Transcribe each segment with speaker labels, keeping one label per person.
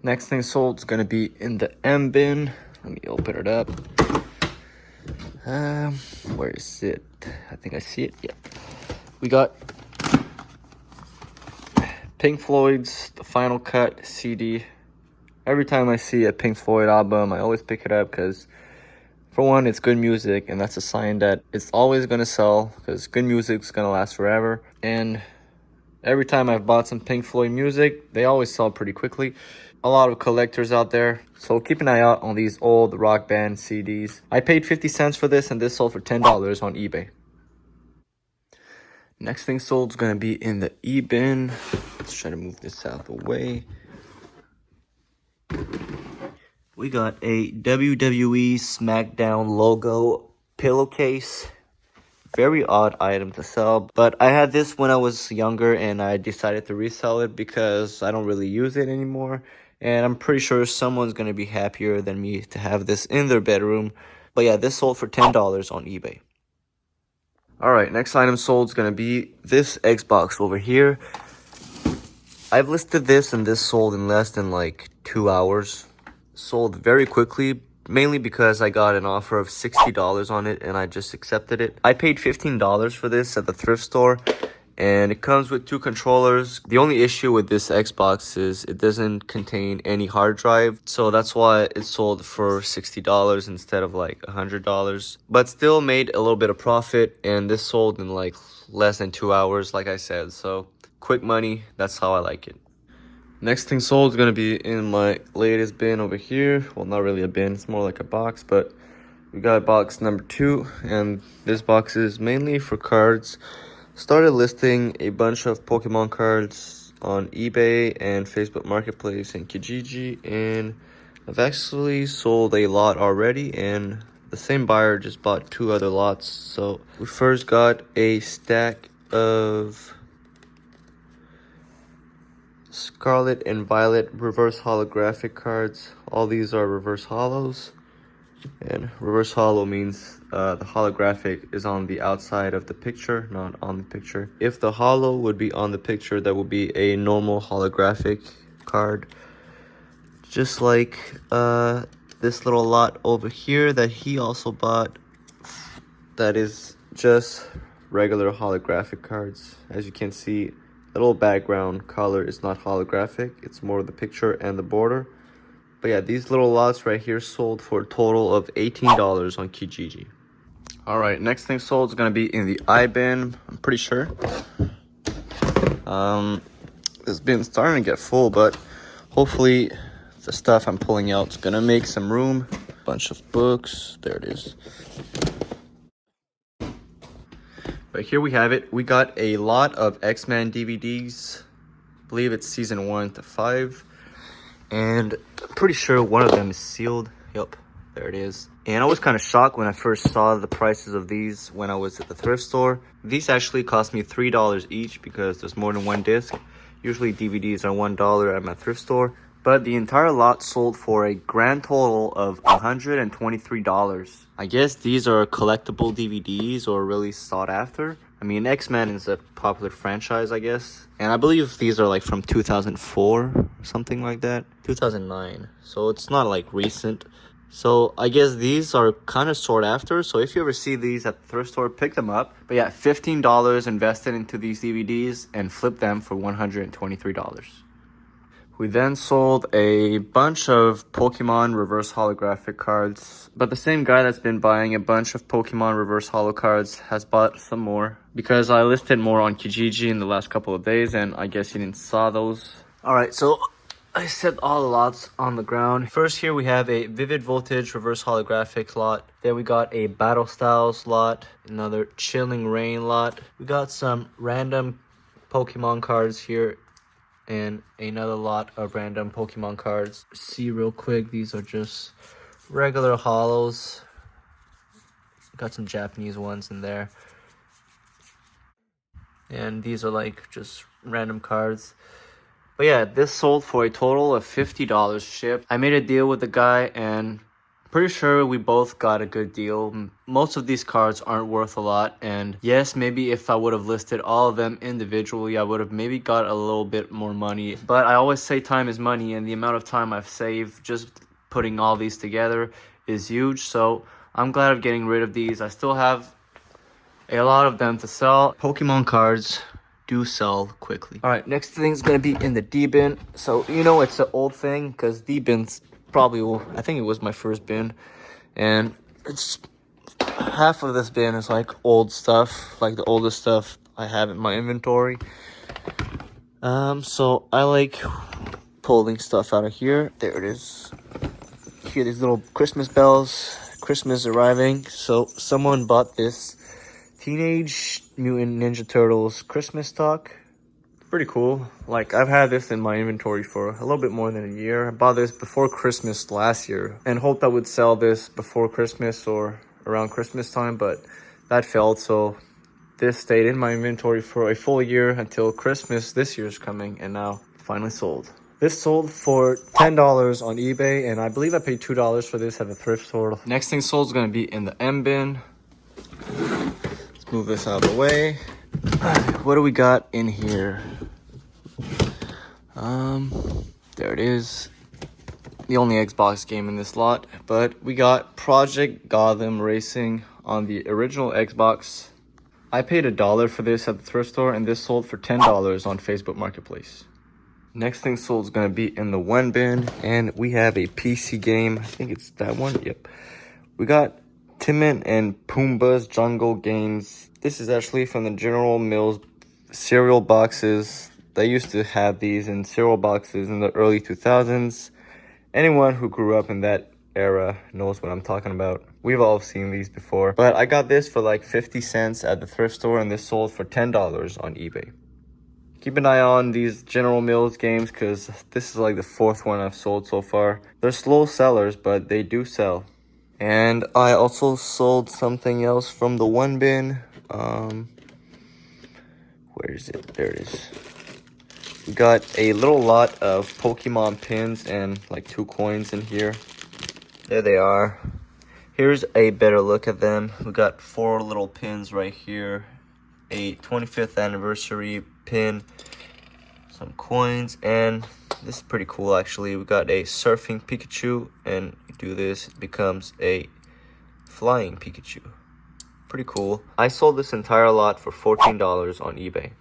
Speaker 1: Next thing sold is gonna be in the M bin. Let me open it up. Where is it? I think I see it. Yeah. We got Pink Floyd's The Final Cut CD. Every time I see a Pink Floyd album, I always pick it up because, for one, it's good music, and that's a sign that it's always gonna sell because good music's gonna last forever. And every time I've bought some Pink Floyd music, they always sell pretty quickly. A lot of collectors out there, so keep an eye out on these old rock band CDs. I paid 50 cents for this, and this sold for $10 on eBay. Next thing sold is gonna be in the E-bin. Let's try to move this out of the way. We got a WWE SmackDown logo pillowcase. Very odd item to sell, but I had this when I was younger and I decided to resell it because I don't really use it anymore. And I'm pretty sure someone's gonna be happier than me to have this in their bedroom. But yeah, this sold for $10 on eBay. Alright, next item sold is gonna be this Xbox over here. I've listed this and this sold in less than like 2 hours. Sold very quickly, mainly because I got an offer of $60 on it and I just accepted it. I paid $15 for this at the thrift store, and it comes with 2 controllers. The only issue with this Xbox is it doesn't contain any hard drive, so that's why it sold for $60 instead of like $100. But still made a little bit of profit, and this sold in like less than 2 hours, like I said. So quick money, that's how I like it. Next thing sold is going to be in my latest bin over here. Well, not really a bin, it's more like a box, but we got box number 2, and this box is mainly for cards. Started listing a bunch of Pokemon cards on eBay and Facebook Marketplace and Kijiji, and I've actually sold a lot already, and the same buyer just bought 2 other lots. So we first got a stack of Scarlet and Violet reverse holographic cards. All these are reverse holos, and reverse holo means the holographic is on the outside of the picture, not on the picture. If the holo would be on the picture, that would be a normal holographic card, just like this little lot over here that he also bought. That is just regular holographic cards. As you can see, the little background color is not holographic, it's more the picture and the border. But yeah, these little lots right here sold for a total of $18 on Kijiji. Alright, next thing sold is going to be in the iBin, I'm pretty sure. This bin's starting to get full, but hopefully the stuff I'm pulling out is going to make some room. Bunch of books, there it is. But here we have it. We got a lot of X-Men DVDs. I believe it's season 1 to 5. And I'm pretty sure one of them is sealed. Yep, there it is. And I was kind of shocked when I first saw the prices of these when I was at the thrift store. These actually cost me $3 each because there's more than one disc. Usually DVDs are $1 at my thrift store. But the entire lot sold for a grand total of $123. I guess these are collectible DVDs or really sought after. I mean, X-Men is a popular franchise, I guess. And I believe these are like from 2004 or something like that. 2009. So it's not like recent. So I guess these are kind of sought after. So if you ever see these at the thrift store, pick them up. But yeah, $15 invested into these DVDs and flip them for $123. We then sold a bunch of Pokemon reverse holographic cards, but the same guy that's been buying a bunch of Pokemon reverse holo cards has bought some more because I listed more on Kijiji in the last couple of days, and I guess you didn't saw those. Alright, so I set all the lots on the ground. First here we have a Vivid Voltage reverse holographic lot. Then we got a Battle Styles lot, another Chilling Rain lot. We got some random Pokemon cards here, and another lot of random Pokemon cards. See real quick, these are just regular holos. Got some Japanese ones in there. And these are like just random cards. But yeah, this sold for a total of $50 shipped. I made a deal with the guy and Pretty sure we both got a good deal. Most of these cards aren't worth a lot, and yes, maybe if I would have listed all of them individually, I would have maybe got a little bit more money. But I always say time is money, and the amount of time I've saved just putting all these together is huge. So I'm glad of getting rid of these. I still have a lot of them to sell. Pokemon cards do sell quickly. All right, next thing's gonna be in the D bin. So you know it's an old thing because D bin's probably, I think it was my first bin, and it's half of this bin is like old stuff, like the oldest stuff I have in my inventory. So I like pulling stuff out of here. There it is. Here, these little Christmas bells. Christmas arriving. So someone bought this Teenage Mutant Ninja Turtles Christmas stock. Pretty cool. Like, I've had this in my inventory for a little bit more than a year. I bought this before Christmas last year and hoped I would sell this before Christmas or around Christmas time, but that failed. So this stayed in my inventory for a full year until Christmas this year's coming, and now finally sold. This sold for $10 on eBay, and I believe I paid $2 for this at a thrift store. Next thing sold is going to be in the M bin. Let's move this out of the way. What do we got in here? There it is. The only Xbox game in this lot, but we got Project Gotham Racing on the original Xbox. I paid $1 for this at the thrift store, and this sold for $10 on Facebook Marketplace. Next thing sold is gonna be in the one bin, and we have a PC game. I think it's that one. Yep. We got Timon and Pumbaa's Jungle Games. This is actually from the General Mills cereal boxes. They used to have these in cereal boxes in the early 2000s. Anyone who grew up in that era knows what I'm talking about. We've all seen these before. But I got this for like 50 cents at the thrift store, and this sold for $10 on eBay. Keep an eye on these General Mills games because this is like the fourth one I've sold so far. They're slow sellers, but they do sell. And I also sold something else from the one bin. Where is it? There it is. We got a little lot of Pokemon pins and like 2 coins in here. There they are. Here's a better look at them. We got 4 little pins right here. A 25th anniversary pin. Some coins. And this is pretty cool actually. We got a surfing Pikachu. And you do this, it becomes a flying Pikachu. Pretty cool. I sold this entire lot for $14 on eBay.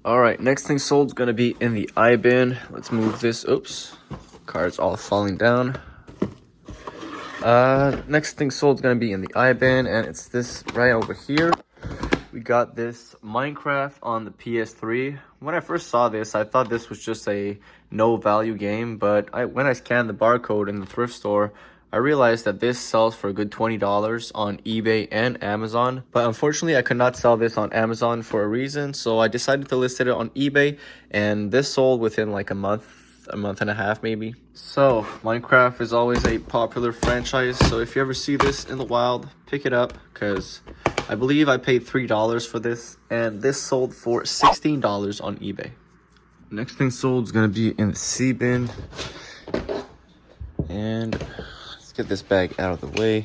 Speaker 1: Alright, next thing sold is going to be in the I bin. Let's move this. Oops. Cards all falling down. Next thing sold is going to be in the I bin, and it's this right over here. We got this Minecraft on the PS3. When I first saw this, I thought this was just a no value game, but when I scanned the barcode in the thrift store, I realized that this sells for a good $20 on eBay and Amazon. But unfortunately, I could not sell this on Amazon for a reason, so I decided to list it on eBay, and this sold within like a month and a half maybe. So Minecraft is always a popular franchise, so if you ever see this in the wild, pick it up, because I believe I paid $3 for this, and this sold for $16 on eBay. Next thing sold is going to be in the C bin, and get this bag out of the way,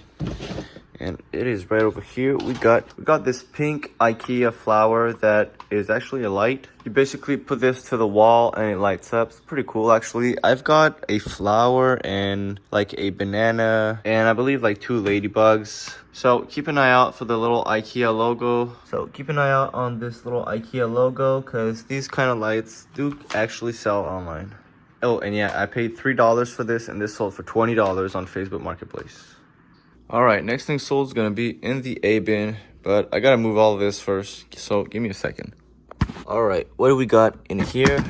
Speaker 1: and it is right over here. We got this pink IKEA flower that is actually a light. You basically put this to the wall and it lights up. It's pretty cool actually. I've got a flower and like a banana and I believe like 2 ladybugs. So keep an eye out for the little IKEA logo. So keep an eye out on this little IKEA logo because these kind of lights do actually sell online. Oh, and yeah, I paid $3 for this, and this sold for $20 on Facebook Marketplace. Alright, next thing sold is going to be in the A bin, but I got to move all of this first, so give me a second. Alright, what do we got in here?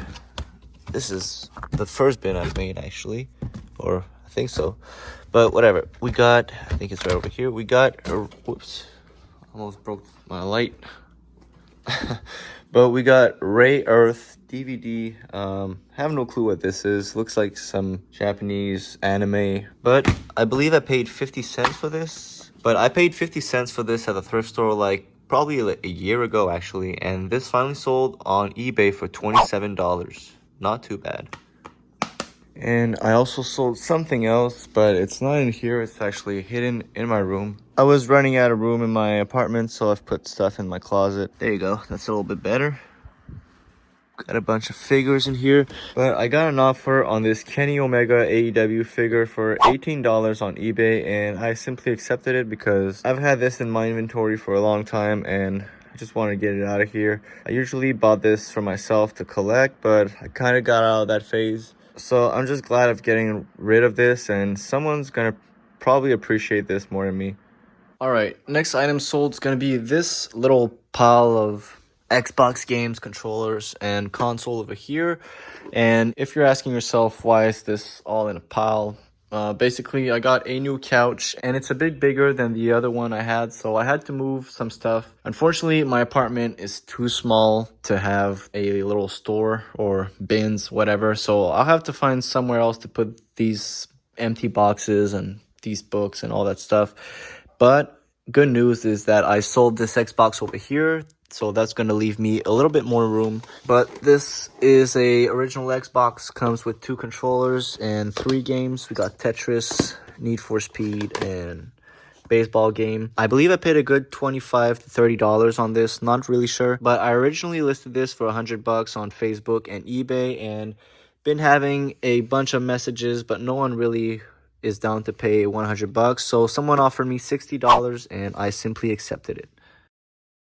Speaker 1: This is the first bin I've made, actually, or I think so, but whatever. We got, I think it's right over here, we got, whoops, almost broke my light. But we got Ray Earth DVD. Have no clue what this is. Looks like some Japanese anime. But I believe I paid 50 cents for this. But I paid 50 cents for this at the thrift store like probably like a year ago actually. And this finally sold on eBay for $27. Not too bad. And I also sold something else, but it's not in here. It's actually hidden in my room. I was running out of room in my apartment, so I've put stuff in my closet. There you go. That's a little bit better. Got a bunch of figures in here. But I got an offer on this Kenny Omega AEW figure for $18 on eBay, and I simply accepted it because I've had this in my inventory for a long time and I just want to get it out of here. I usually bought this for myself to collect, but I kind of got out of that phase. So I'm just glad of getting rid of this, and someone's gonna probably appreciate this more than me. All right, next item sold is gonna be this little pile of Xbox games, controllers, and console over here. And if you're asking yourself why is this all in a pile, basically I got a new couch and it's a bit bigger than the other one I had, so I had to move some stuff. Unfortunately, my apartment is too small to have a little store or bins, whatever, so I'll have to find somewhere else to put these empty boxes and these books and all that stuff. But good news is that I sold this Xbox over here, so that's going to leave me a little bit more room. But this is a original Xbox, comes with 2 controllers and 3 games. We got Tetris, Need for Speed, and baseball game. I believe I paid a good $25 to $30 on this, not really sure, but I originally listed this for $100 on Facebook and eBay, and been having a bunch of messages, but no one really is down to pay $100. So someone offered me $60 and I simply accepted it.